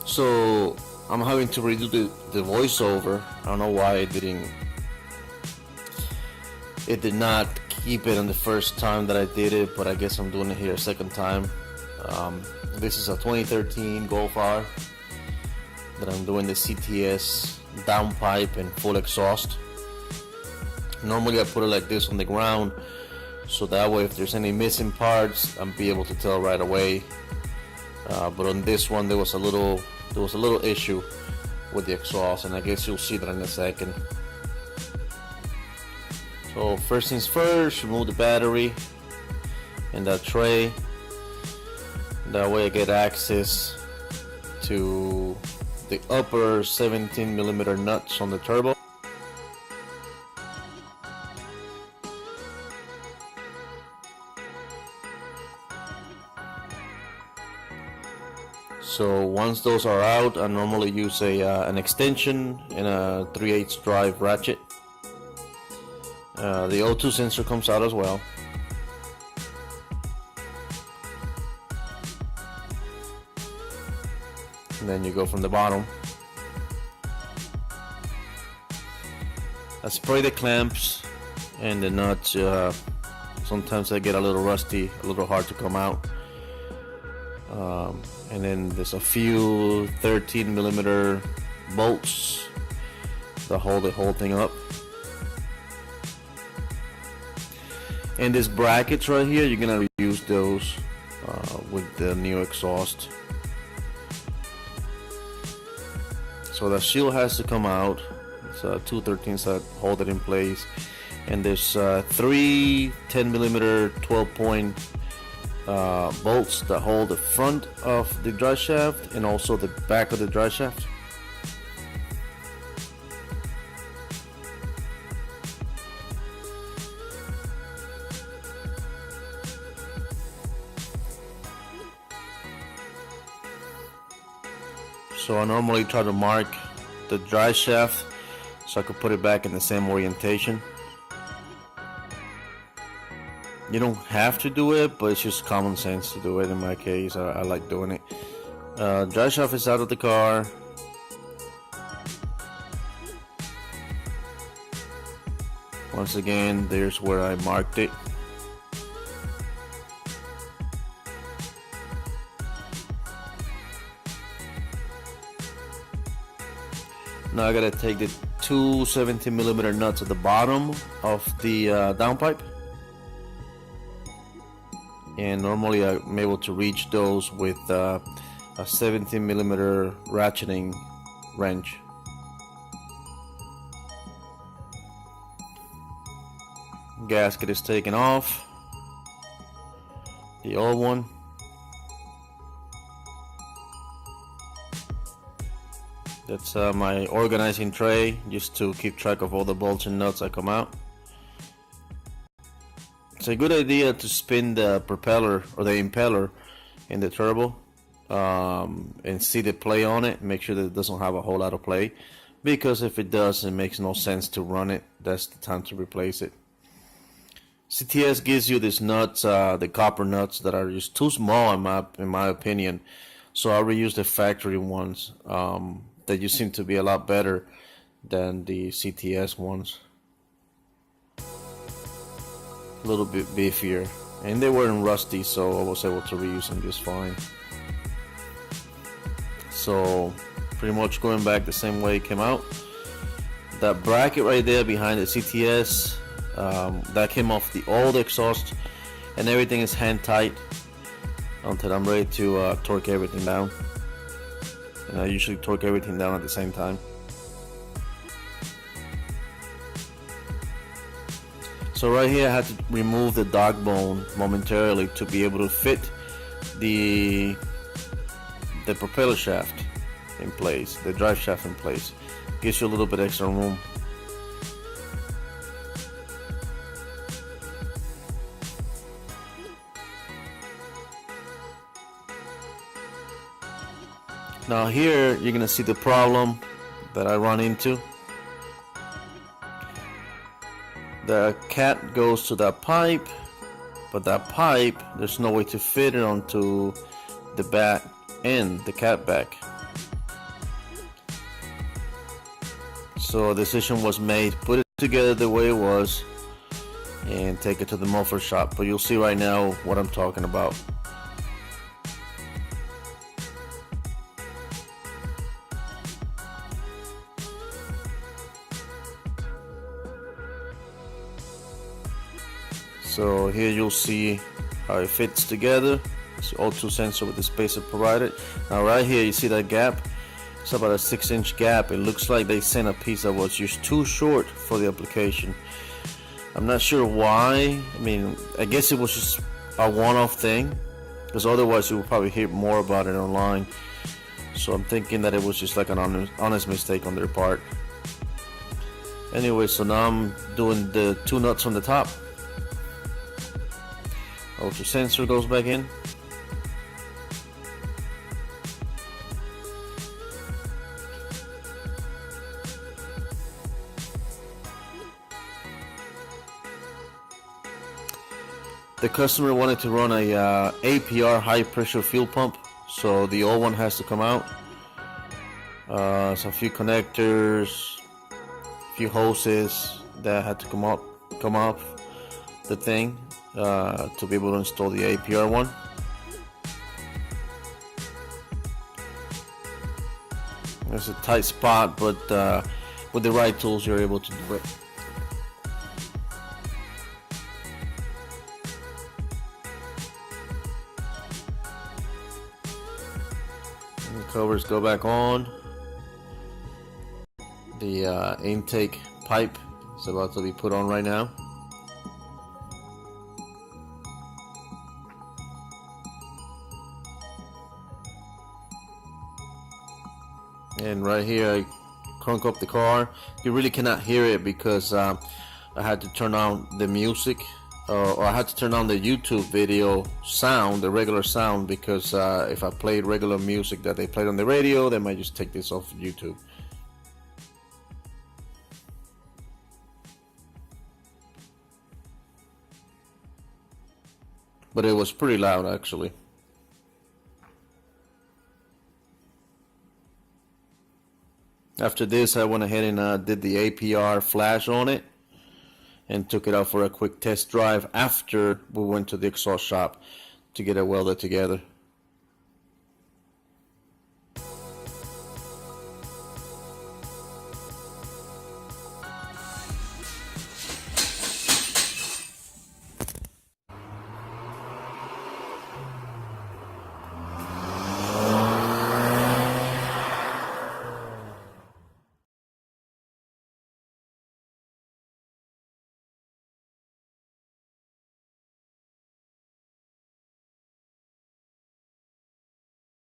So I'm having to redo the voiceover. I don't know why it did not keep it on the first time that I did it, but I guess I'm doing it here a second time. This is a 2013 Golf R that I'm doing the CTS downpipe and full exhaust. Normally I put it like this on the ground, so that way if there's any missing parts, I'll be able to tell right away. But on this one there was a little issue with the exhaust, and I guess you'll see that in a second. So first things first, remove the battery and that tray. That way I get access to the upper 17mm nuts on the turbo. So once those are out, I normally use an extension and a 3/8 drive ratchet. The O2 sensor comes out as well. And then you go from the bottom. I spray the clamps and the nuts. Sometimes they get a little rusty, a little hard to come out. And then there's a few 13mm bolts that hold the whole thing up. And these brackets right here, you're gonna use those with the new exhaust. So the shield has to come out. It's two 13s that hold it in place, and there's three 10mm 12-point bolts that hold the front of the drive shaft and also the back of the drive shaft. So I normally try to mark the drive shaft so I could put it back in the same orientation. You don't have to do it, but it's just common sense to do it. In my case, I like doing it. Drive shaft is out of the car. Once again, there's where I marked it. Now I gotta take the two 17mm nuts at the bottom of the downpipe, and normally I'm able to reach those with a 17mm ratcheting wrench. Gasket is taken off, the old one. That's my organizing tray, just to keep track of all the bolts and nuts that come out. It's a good idea to spin the propeller or the impeller in the turbo and see the play on it. Make sure that it doesn't have a whole lot of play, because if it does, it makes no sense to run it. That's the time to replace it. CTS gives you these nuts, the copper nuts, that are just too small in my opinion. So I reuse the factory ones. That you seem to be a lot better than the CTS ones. A little bit beefier, and they weren't rusty, so I was able to reuse them just fine. So pretty much going back the same way it came out. That bracket right there behind the CTS, that came off the old exhaust, and everything is hand tight until I'm ready to torque everything down. And I usually torque everything down at the same time. So right here I had to remove the dog bone momentarily to be able to fit the propeller shaft in place, the drive shaft in place. Gives you a little bit extra room. Now here you're gonna see the problem that I run into. The cat goes to that pipe, but that pipe, there's no way to fit it onto the back end, the cat back. So a decision was made, put it together the way it was and take it to the muffler shop. But you'll see right now what I'm talking about. So here you'll see how it fits together. It's O2 sensor with the spacer provided. Now right here you see that gap. It's about a 6-inch gap. It looks like they sent a piece that was just too short for the application. I'm not sure why. I mean, I guess it was just a one-off thing, because otherwise you would probably hear more about it online. So I'm thinking that it was just like an honest mistake on their part. Anyway, so now I'm doing the 2 nuts on the top. O2 sensor goes back in. The customer wanted to run a APR high pressure fuel pump, so the old one has to come out. So a few connectors, a few hoses that had to come off the thing to be able to install the APR one. It's a tight spot, but with the right tools you're able to do it. And the covers go back on. The intake pipe is about to be put on right now. And right here I crank up the car. You really cannot hear it because I had to turn on the music, or I had to turn on the YouTube video sound, the regular sound, because if I played regular music that they played on the radio, they might just take this off YouTube. But it was pretty loud actually. After this, I went ahead and did the APR flash on it and took it out for a quick test drive after we went to the exhaust shop to get it welded together.